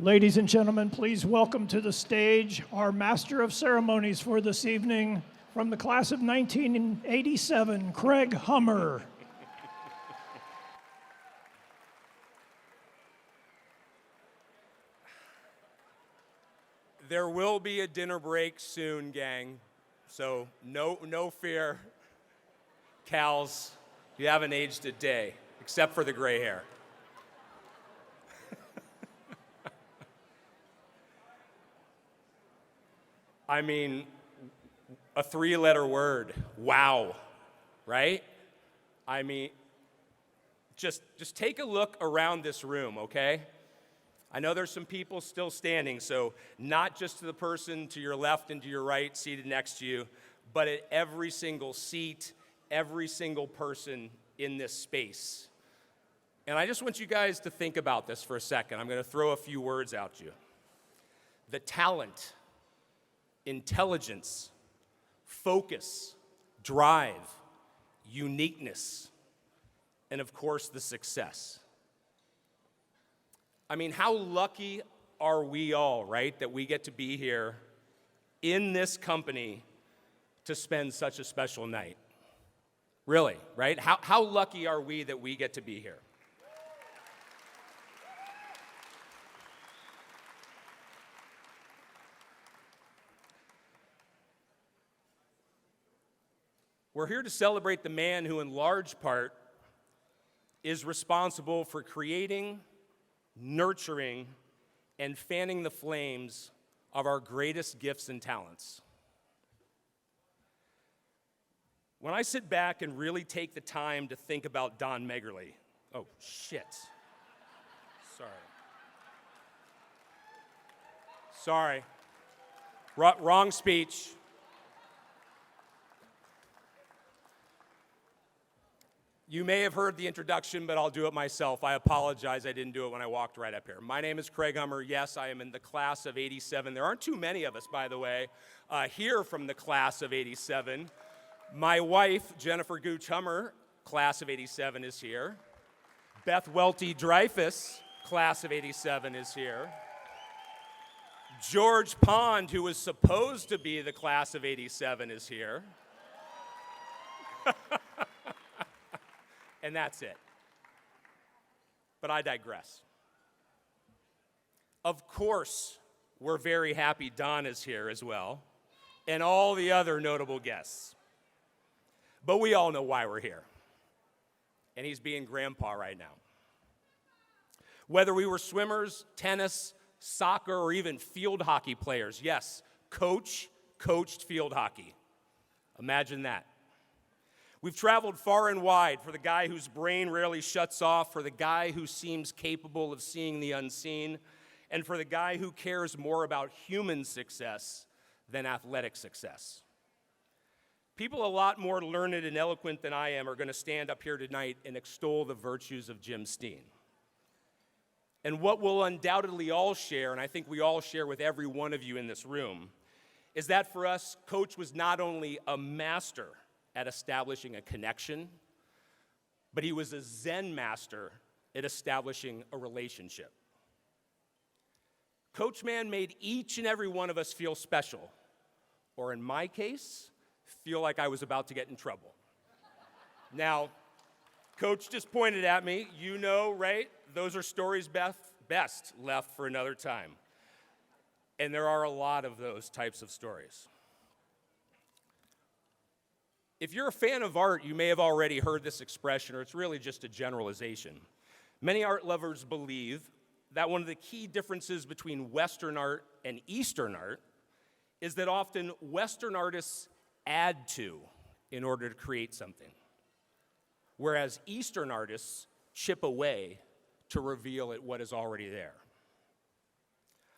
Ladies and gentlemen, please welcome to the stage our Master of Ceremonies for this evening from the class of 1987, Craig Hummer. There will be a dinner break soon, gang, so no fear. Cals, you haven't aged a day, except for the gray hair. I mean, a three-letter word, wow, right? I mean, just take a look around this room, okay? I know there's some people still standing, so not just to the person to your left and to your right seated next to you, but at every single seat, every single person in this space. And I just want you guys to think about this for a second. I'm going to throw a few words out to you. The talent, intelligence, focus, drive, uniqueness, and of course, the success. I mean, how lucky are we all, right, that we get to be here in this company to spend such a special night? Really, right? How lucky are we that we get to be here? We're here to celebrate the man who, in large part, is responsible for creating, nurturing, and fanning the flames of our greatest gifts and talents. When I sit back and really take the time to think about Don Megerly, oh, shit. Sorry. Wrong speech. You may have heard the introduction, but I'll do it myself. I apologize, I didn't do it when I walked right up here. My name is Craig Hummer. Yes, I am in the class of 87. There aren't too many of us, by the way, here from the class of 87. My wife, Jennifer Gooch Hummer, class of 87, is here. Beth Welty Dreyfus, class of 87, is here. George Pond, who was supposed to be the class of 87, is here. And that's it. But I digress. Of course, we're very happy Don is here as well, and all the other notable guests. But we all know why we're here. And he's being grandpa right now. Whether we were swimmers, tennis, soccer, or even field hockey players, yes, coached field hockey. Imagine that. We've traveled far and wide for the guy whose brain rarely shuts off, for the guy who seems capable of seeing the unseen, and for the guy who cares more about human success than athletic success. People a lot more learned and eloquent than I am are going to stand up here tonight and extol the virtues of Jim Steen. And what we'll undoubtedly all share, and I think we all share with every one of you in this room, is that for us, Coach was not only a master at establishing a connection, but he was a Zen master at establishing a relationship. Coach Man made each and every one of us feel special, or in my case, feel like I was about to get in trouble. Now, Coach just pointed at me, you know, right? Those are stories best left for another time. And there are a lot of those types of stories. If you're a fan of art, you may have already heard this expression, or it's really just a generalization. Many art lovers believe that one of the key differences between Western art and Eastern art is that often Western artists add to in order to create something, whereas Eastern artists chip away to reveal what is already there.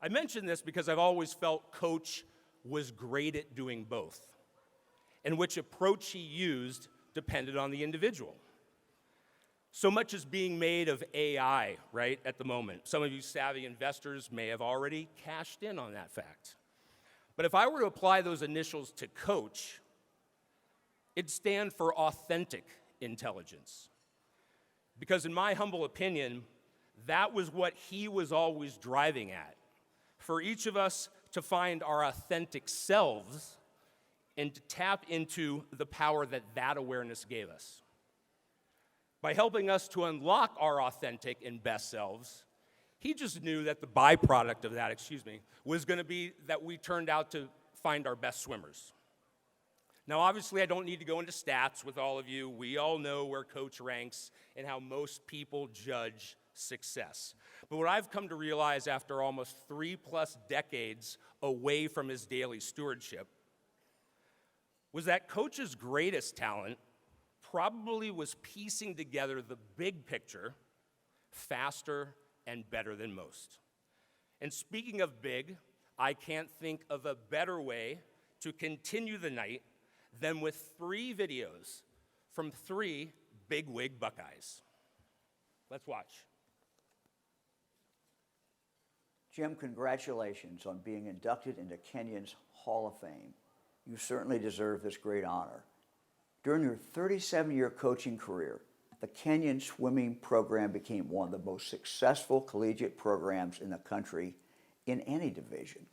I mention this because I've always felt Coach was great at doing both, and which approach he used depended on the individual. So much is being made of AI, right, at the moment. Some of you savvy investors may have already cashed in on that fact. But if I were to apply those initials to Coach, it'd stand for authentic intelligence. Because in my humble opinion, That was what he was always driving at. For each of us to find our authentic selves and to tap into the power that that awareness gave us. By helping us to unlock our authentic and best selves, he just knew that the byproduct of that, was going to be that we turned out to find our best swimmers. Now, obviously, I don't need to go into stats with all of you. We all know where Coach ranks and how most people judge success. But what I've come to realize after almost 3+ decades away from his daily stewardship was that Coach's greatest talent probably was piecing together the big picture faster and better than most. And speaking of big, I can't think of a better way to continue the night than with 3 videos from 3 bigwig Buckeyes. Let's watch. Jim, congratulations on being inducted into Kenyon's Hall of Fame. You certainly deserve this great honor. During your 37-year coaching career, the Kenyon swimming program became one of the most successful collegiate programs in the country in any division.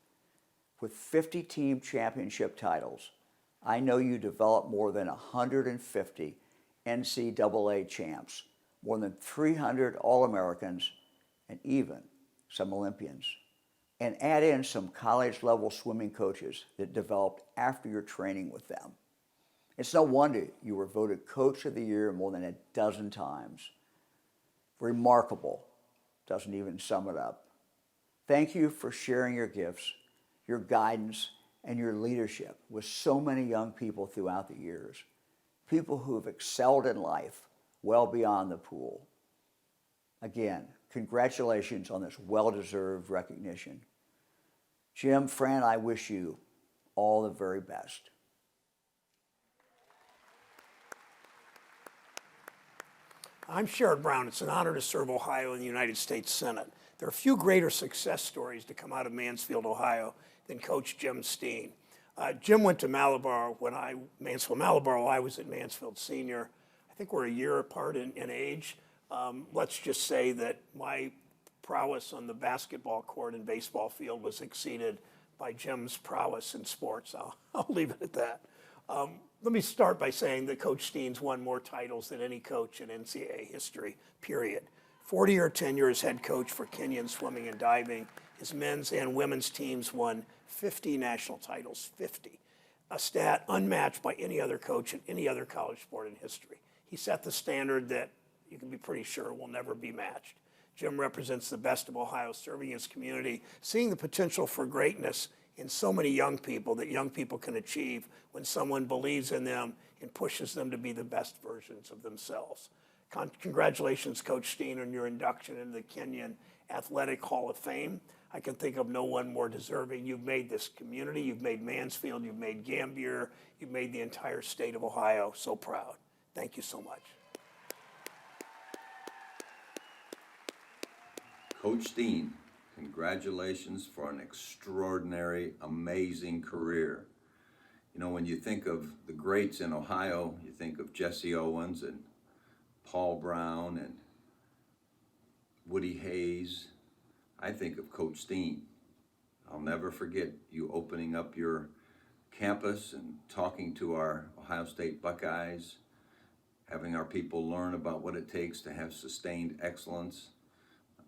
With 50 team championship titles, I know you developed more than 150 NCAA champs, more than 300 All-Americans, and even some Olympians. And add in some college-level swimming coaches that developed after your training with them. It's no wonder you were voted Coach of the Year more than a dozen times. Remarkable doesn't even sum it up. Thank you for sharing your gifts, your guidance, and your leadership with so many young people throughout the years. People who have excelled in life well beyond the pool. Again, congratulations on this well-deserved recognition. Jim, Fran, I wish you all the very best. I'm Sherrod Brown. It's an honor to serve Ohio in the United States Senate. There are few greater success stories to come out of Mansfield, Ohio, than Coach Jim Steen. Jim went to Mansfield, Malabaro. I was at Mansfield Senior. I think we're a year apart in age. Let's just say that my prowess on the basketball court and baseball field was exceeded by Jim's prowess in sports. I'll leave it at that. Let me start by saying that Coach Steen's won more titles than any coach in NCAA history, period. 40-year tenure as head coach for Kenyon swimming and diving. His men's and women's teams won 50 national titles, 50. A stat unmatched by any other coach in any other college sport in history. He set the standard that you can be pretty sure will never be matched. Jim represents the best of Ohio, serving his community, seeing the potential for greatness in so many young people that young people can achieve when someone believes in them and pushes them to be the best versions of themselves. Congratulations, Coach Steen, on your induction into the Kenyon Athletic Hall of Fame. I can think of no one more deserving. You've made this community, you've made Mansfield, you've made Gambier, you've made the entire state of Ohio so proud. Thank you so much. Coach Steen, congratulations for an extraordinary, amazing career. You know, when you think of the greats in Ohio, you think of Jesse Owens and Paul Brown and Woody Hayes. I think of Coach Steen. I'll never forget you opening up your campus and talking to our Ohio State Buckeyes, having our people learn about what it takes to have sustained excellence.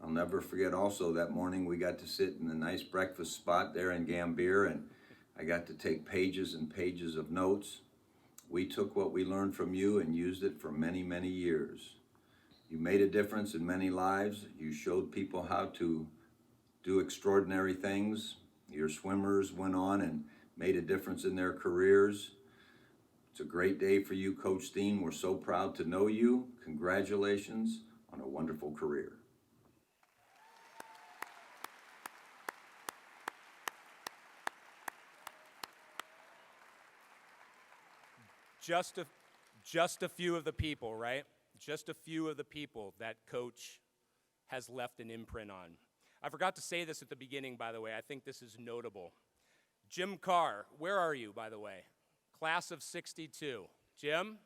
I'll never forget also that morning we got to sit in a nice breakfast spot there in Gambier, and I got to take pages and pages of notes. We took what we learned from you and used it for many, many years. You made a difference in many lives. You showed people how to do extraordinary things. Your swimmers went on and made a difference in their careers. It's a great day for you, Coach Steen. We're so proud to know you. Congratulations on a wonderful career. Just a few of the people, right? Just a few of the people that Coach has left an imprint on. I forgot to say this at the beginning, by the way. I think this is notable. Jim Carr, where are you, by the way? Class of '62. Jim,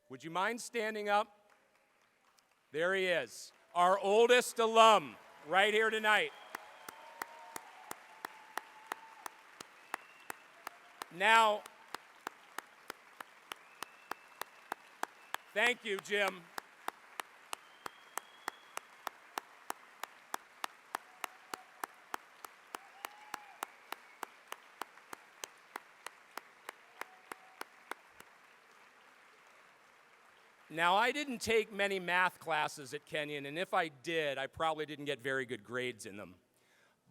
would you mind standing up? There he is. our oldest alum, right here tonight. Now, thank you, Jim. Now, I didn't take many math classes at Kenyon, and if I did, I probably didn't get very good grades in them.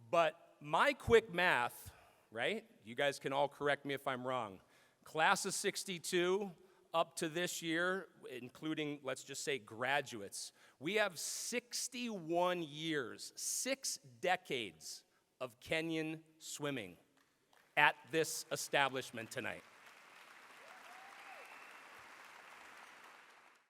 But my quick math, right? You guys can all correct me if I'm wrong. Class of 62 up to this year, including, let's just say, graduates, we have 61 years, 6 decades of Kenyon swimming at this establishment tonight.